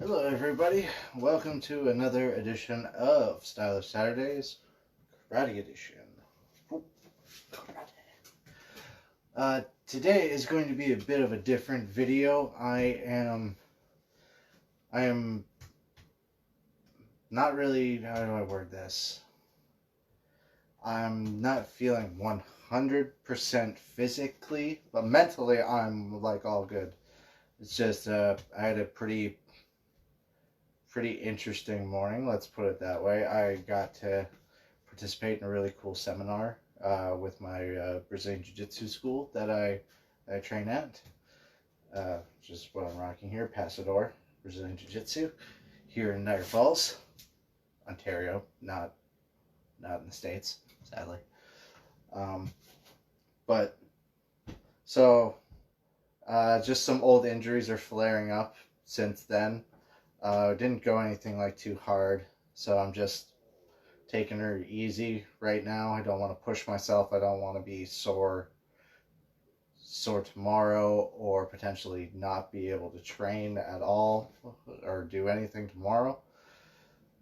Hello, everybody. Welcome to another edition of Stylish Saturdays, Karate Edition. Today is going to be a bit of a different video. I am not really. How do I word this? I'm not feeling 100% physically, but mentally, I'm like all good. It's just I had a pretty interesting morning. Let's put it that way. I got to participate in a really cool seminar with my Brazilian Jiu-Jitsu school that I train at. Just what I'm rocking here, Passador Brazilian Jiu-Jitsu, here in Niagara Falls, Ontario, not in the States, sadly. But so just some old injuries are flaring up since then. Didn't go anything like too hard, so I'm just taking her easy right now. I don't want to push myself. I don't want to be sore tomorrow, or potentially not be able to train at all or do anything tomorrow.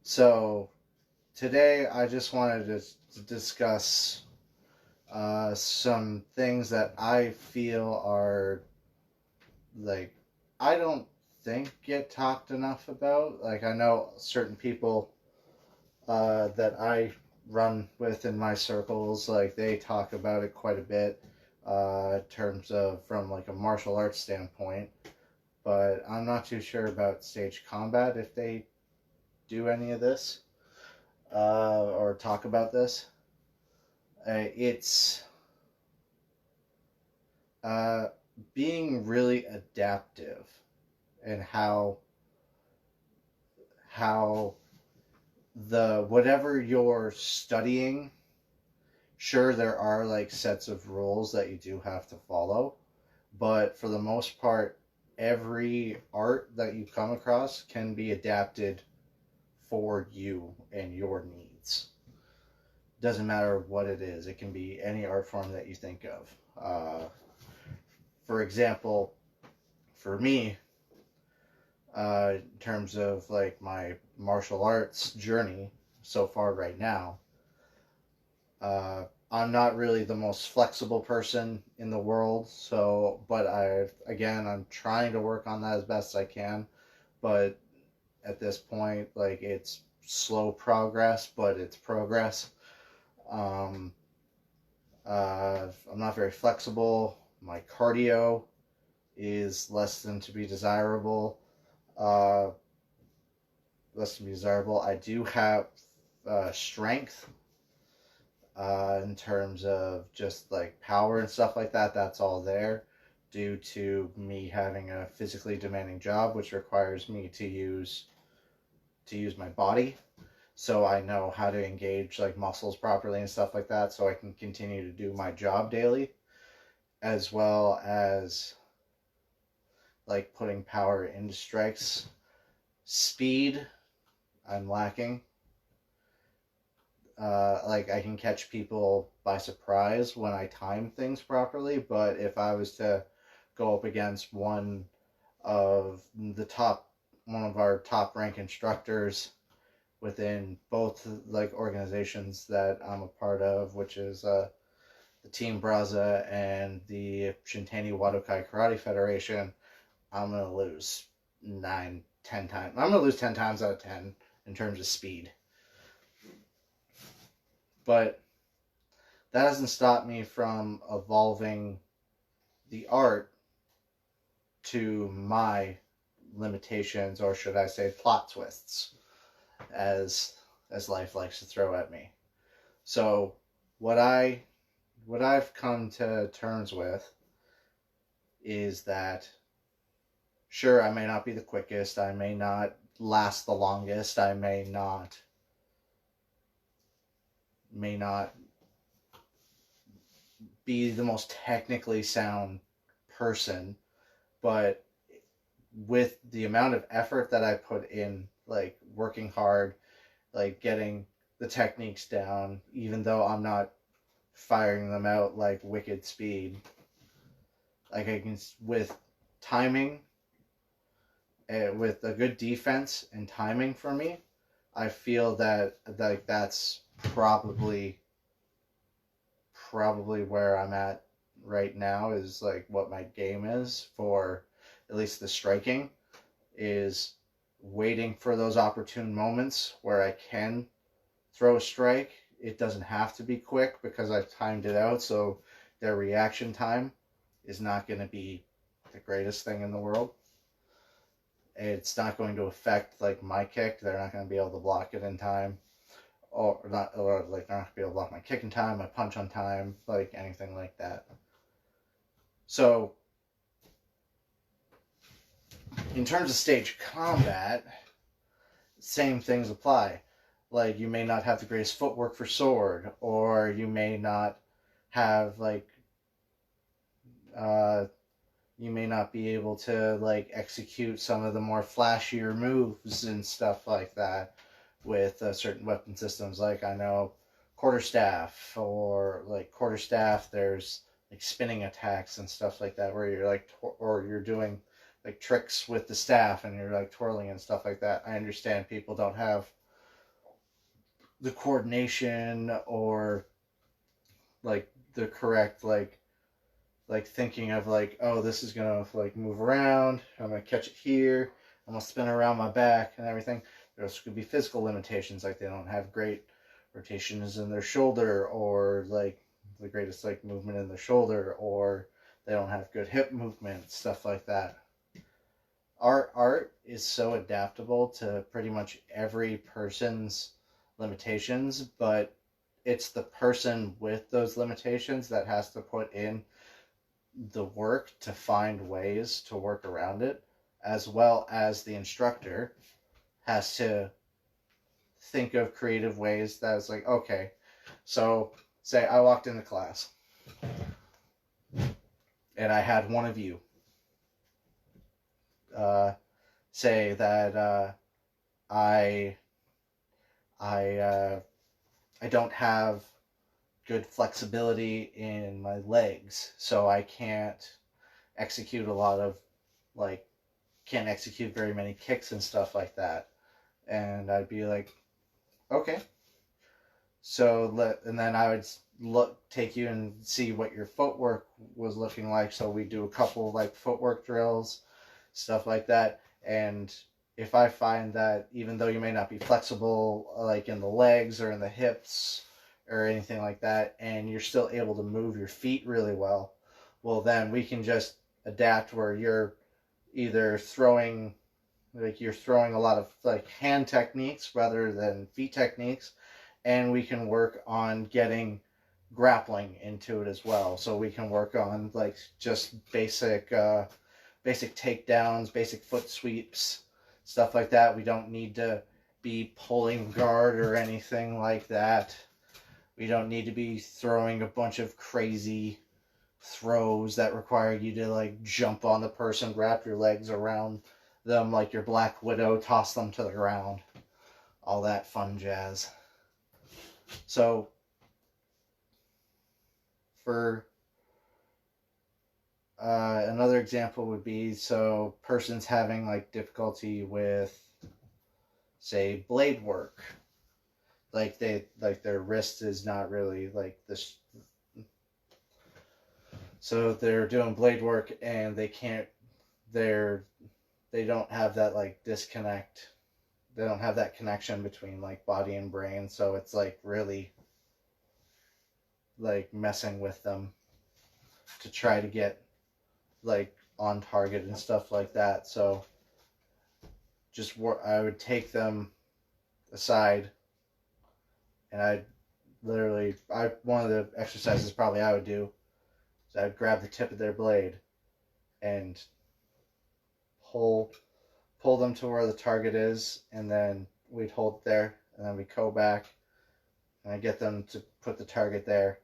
So today I just wanted to discuss some things that I feel are like I don't think get talked enough about. Like, I know certain people that I run with in my circles, like, they talk about it quite a bit in terms of from like a martial arts standpoint, but I'm not too sure about stage combat, if they do any of this or talk about this. It's being really adaptive, and how the whatever you're studying, sure, there are like sets of rules that you do have to follow, but for the most part, every art that you come across can be adapted for you and your needs. Doesn't matter what it is. It can be any art form that you think of. For example, for me, in terms of like my martial arts journey so far right now, I'm not really the most flexible person in the world. So, but I'm trying to work on that as best I can. But at this point, like, it's slow progress, but it's progress. Um, I'm not very flexible. My cardio is less than to be desirable. Uh, I do have strength in terms of just like power and stuff like that. That's all there due to me having a physically demanding job, which requires me to use my body. So I know how to engage like muscles properly and stuff like that, so I can continue to do my job daily, as well as like putting power into strikes. Speed, I'm lacking. Like, I can catch people by surprise when I time things properly, but if I was to go up against one of our top rank instructors within both like organizations that I'm a part of, which is the Team Braza and the Shintani Wadokai Karate Federation, I'm gonna lose 9, 10 times. I'm gonna lose 10 times out of 10 in terms of speed. But that doesn't stop me from evolving the art to my limitations, or should I say plot twists, as life likes to throw at me. So what I've come to terms with is that, sure, I may not be the quickest, I may not last the longest, I may not be the most technically sound person, but with the amount of effort that I put in, like working hard, like getting the techniques down, even though I'm not firing them out like wicked speed, like I can, with timing with a good defense and timing for me, I feel that like that's probably where I'm at right now, is like what my game is for at least the striking, is waiting for those opportune moments where I can throw a strike. It doesn't have to be quick because I've timed it out, so their reaction time is not going to be the greatest thing in the world. It's not going to affect like my kick. They're not going to be able to block it in time, or not, or like they're not going to be able to block my kick in time, my punch on time, like anything like that. So, in terms of stage combat, same things apply. Like, you may not have the greatest footwork for sword, or you may not have like you may not be able to like execute some of the more flashier moves and stuff like that with certain weapon systems. Like, I know quarterstaff, or like quarterstaff, there's like spinning attacks and stuff like that where you're like or you're doing like tricks with the staff and you're like twirling and stuff like that. I understand people don't have the coordination or like the correct like thinking of like, oh, this is gonna like move around, I'm gonna catch it here, I'm gonna spin around my back and everything. There also could be physical limitations, like they don't have great rotations in their shoulder, or like the greatest like movement in their shoulder, or they don't have good hip movement, stuff like that. Art is so adaptable to pretty much every person's limitations, but it's the person with those limitations that has to put in the work to find ways to work around it, as well as the instructor has to think of creative ways that is like, okay, so say I walked into class and I had one of you say that I don't have good flexibility in my legs, so I can't execute a lot of like can't execute very many kicks and stuff like that. And I'd be like, okay, so and then I would take you and see what your footwork was looking like. So we do a couple like footwork drills, stuff like that. And if I find that even though you may not be flexible like in the legs or in the hips or anything like that, and you're still able to move your feet really well, well, then we can just adapt where you're either throwing a lot of like hand techniques rather than feet techniques, and we can work on getting grappling into it as well. So we can work on like just basic takedowns, basic foot sweeps, stuff like that. We don't need to be pulling guard or anything like that. We don't need to be throwing a bunch of crazy throws that require you to like jump on the person, wrap your legs around them like your Black Widow, toss them to the ground. All that fun jazz. So, for another example would be, so persons having like difficulty with, say, blade work, like their wrist is not really like this, so they're doing blade work and they don't have that like disconnect, they don't have that connection between like body and brain, so it's like really like messing with them to try to get like on target and stuff like that. So I would take them aside and one of the exercises probably I would do is I'd grab the tip of their blade and pull them to where the target is, and then we'd hold it there, and then we'd go back and I get them to put the target there,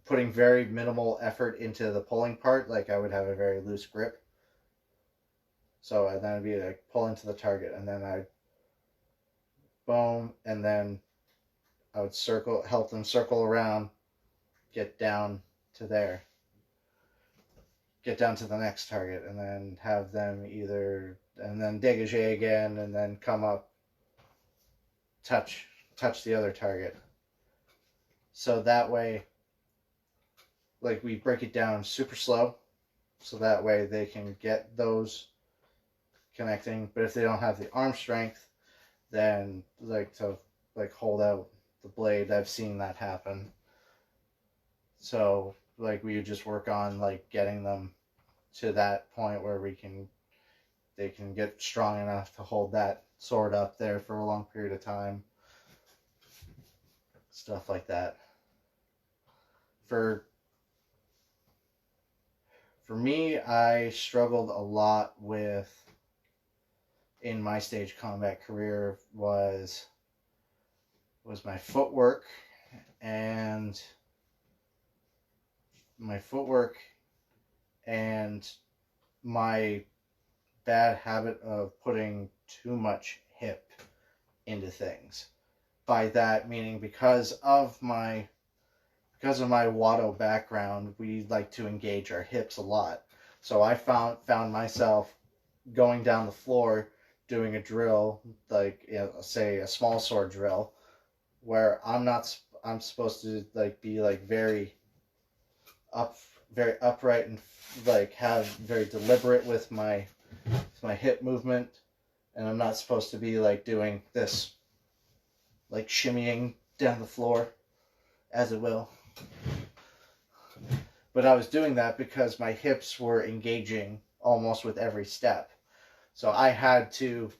putting very minimal effort into the pulling part. Like, I would have a very loose grip, so then I'd be like pulling to the target, and then I'd boom, and then I would help them circle around, get down to there, get down to the next target, and then have them and then dégagé again, and then come up, touch the other target. So that way, like, we break it down super slow, so that way they can get those connecting. But if they don't have the arm strength, then like to like hold out the blade, I've seen that happen. So like we would just work on like getting them to that point where they can get strong enough to hold that sword up there for a long period of time. Stuff like that. For me, I struggled a lot with, in my stage combat career, was my footwork and my bad habit of putting too much hip into things. By that meaning, because of my Watto background, we like to engage our hips a lot. So I found myself going down the floor doing a drill, like, you know, say a small sword drill, where I'm supposed to like be like very upright and like have very deliberate with my hip movement, and I'm not supposed to be like doing this, like shimmying down the floor, as it will. But I was doing that because my hips were engaging almost with every step. So I had to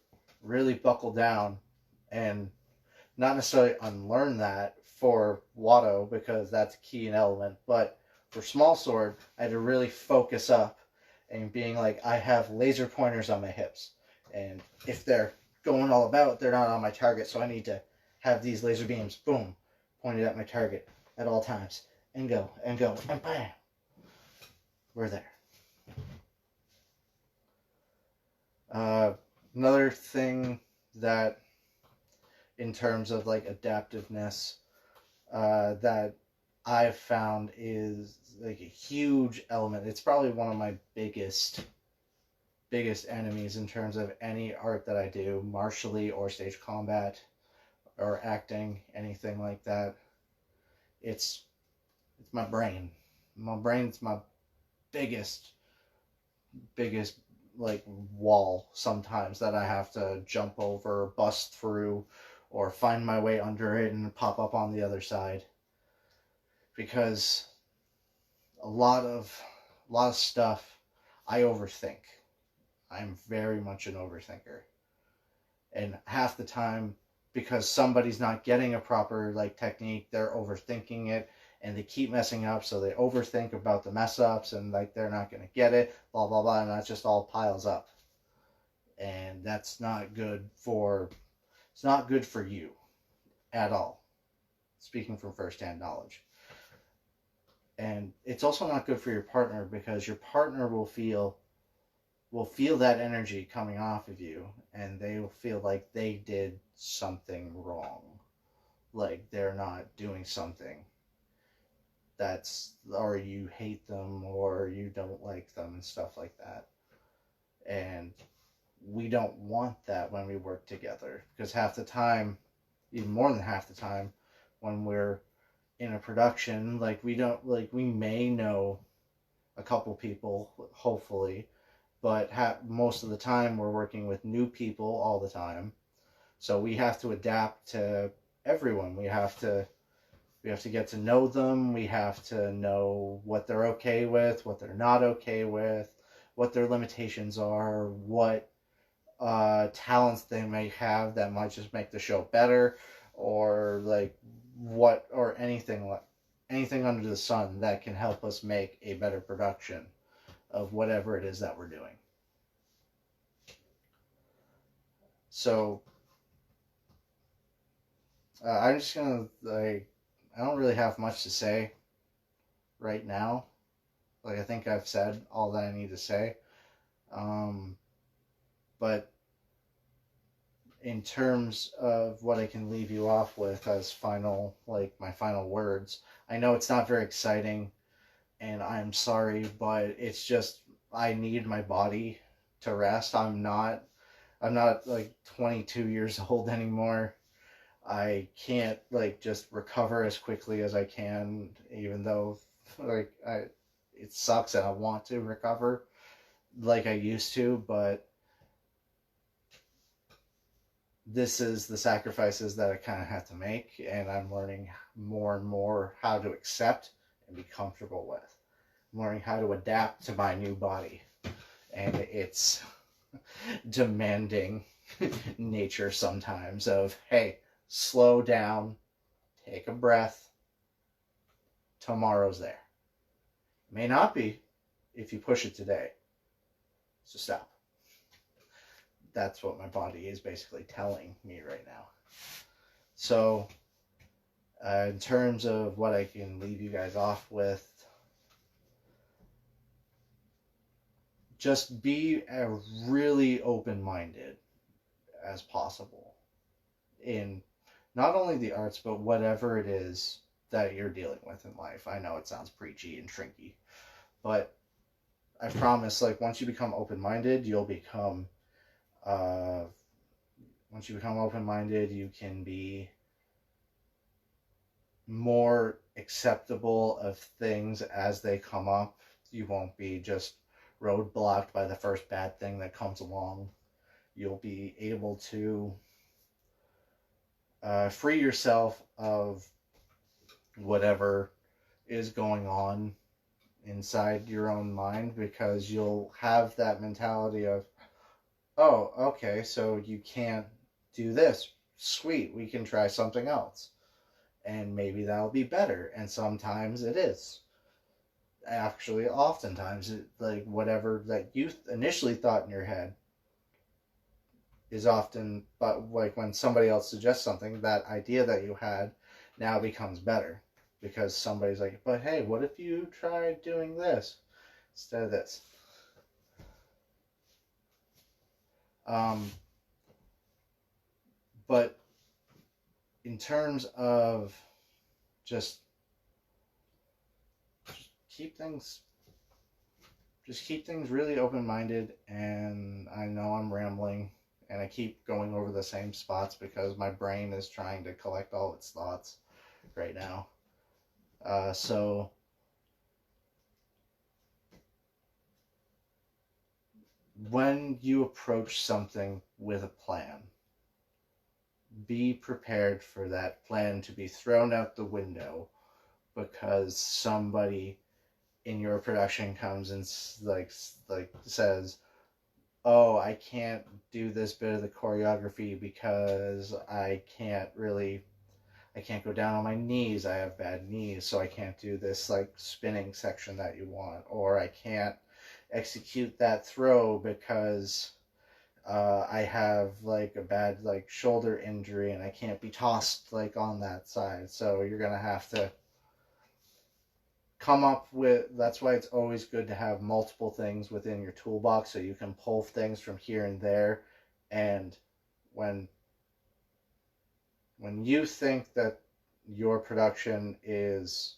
really buckle down and not necessarily unlearn that for Watto, because that's a key element, but for small sword, I had to really focus up and being like, I have laser pointers on my hips, and if they're going all about, they're not on my target, so I need to have these laser beams, boom, pointed at my target at all times, and go, and bam, we're there. Another thing that, in terms of like adaptiveness, that I've found is like a huge element. It's probably one of my biggest enemies in terms of any art that I do, martially or stage combat or acting, anything like that. It's my brain. My brain's my biggest like wall sometimes that I have to jump over, bust through, or find my way under it and pop up on the other side. Because a lot of stuff I overthink. I'm very much an overthinker. And half the time, because somebody's not getting a proper like technique, they're overthinking it, and they keep messing up, so they overthink about the mess ups, and like they're not going to get it, blah blah blah, and that just all piles up. And that's not good for you at all, speaking from first-hand knowledge. And it's also not good for your partner, because your partner will feel that energy coming off of you, and they will feel like they did something wrong, like they're not doing something or you hate them or you don't like them and stuff like that. And we don't want that when we work together, because half the time, even more than half the time, when we're in a production, like we may know a couple people, hopefully, but most of the time we're working with new people all the time, so we have to adapt to everyone. We have to get to know them. We have to know what they're okay with, what they're not okay with, what their limitations are, what talents they may have that might just make the show better, or like anything under the sun that can help us make a better production of whatever it is that we're doing. So I'm just gonna I don't really have much to say right now. Like, I think I've said all that I need to say. But in terms of what I can leave you off with as my final words, I know it's not very exciting, and I'm sorry, but it's just, I need my body to rest. I'm not I'm not like 22 years old anymore. I can't like just recover as quickly as I can, even though like it sucks and I want to recover like I used to, but this is the sacrifices that I kind of have to make, and I'm learning more and more how to accept and be comfortable with. I'm learning how to adapt to my new body, and it's demanding nature sometimes of, hey, slow down, take a breath, tomorrow's there. May not be if you push it today, so stop. That's what my body is basically telling me right now. So, in terms of what I can leave you guys off with, just be really open-minded as possible in not only the arts, but whatever it is that you're dealing with in life. I know it sounds preachy and shrinky, but I promise, like, once you become open-minded, you'll become once you become open-minded, you can be more acceptable of things as they come up. You won't be just roadblocked by the first bad thing that comes along. You'll be able to free yourself of whatever is going on inside your own mind, because you'll have that mentality of, oh, okay, so you can't do this. Sweet, we can try something else. And maybe that'll be better. And sometimes it is. Actually, oftentimes, like whatever that you initially thought in your head is often, but like when somebody else suggests something, that idea that you had now becomes better. Because somebody's like, but hey, what if you tried doing this instead of this? But in terms of just keep things really open-minded. And I know I'm rambling and I keep going over the same spots because my brain is trying to collect all its thoughts right now. So when you approach something with a plan, be prepared for that plan to be thrown out the window because somebody in your production comes and like says, oh, I can't do this bit of the choreography because I can't go down on my knees. I have bad knees, so I can't do this like spinning section that you want, or I can't execute that throw because I have like a bad like shoulder injury and I can't be tossed like on that side. So you're gonna have to come up with, that's why it's always good to have multiple things within your toolbox so you can pull things from here and there. And when you think that your production is,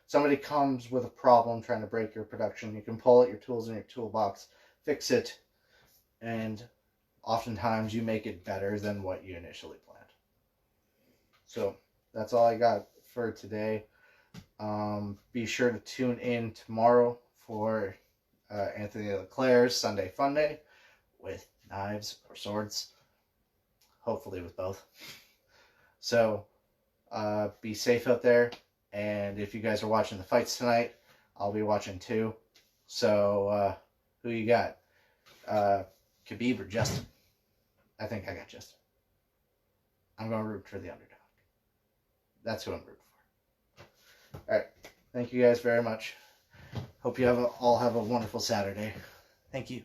somebody comes with a problem trying to break your production, you can pull out your tools in your toolbox, fix it, and oftentimes you make it better than what you initially planned. So that's all I got for today. Be sure to tune in tomorrow for Anthony LeClaire's Sunday Fun Day with knives or swords, hopefully with both. So be safe out there, and if you guys are watching the fights tonight, I'll be watching too. So who you got? Khabib or Justin? I think I got Justin. I'm going to root for the underdog. That's who I'm rooting for. All right. Thank you guys very much. Hope you all have a wonderful Saturday. Thank you.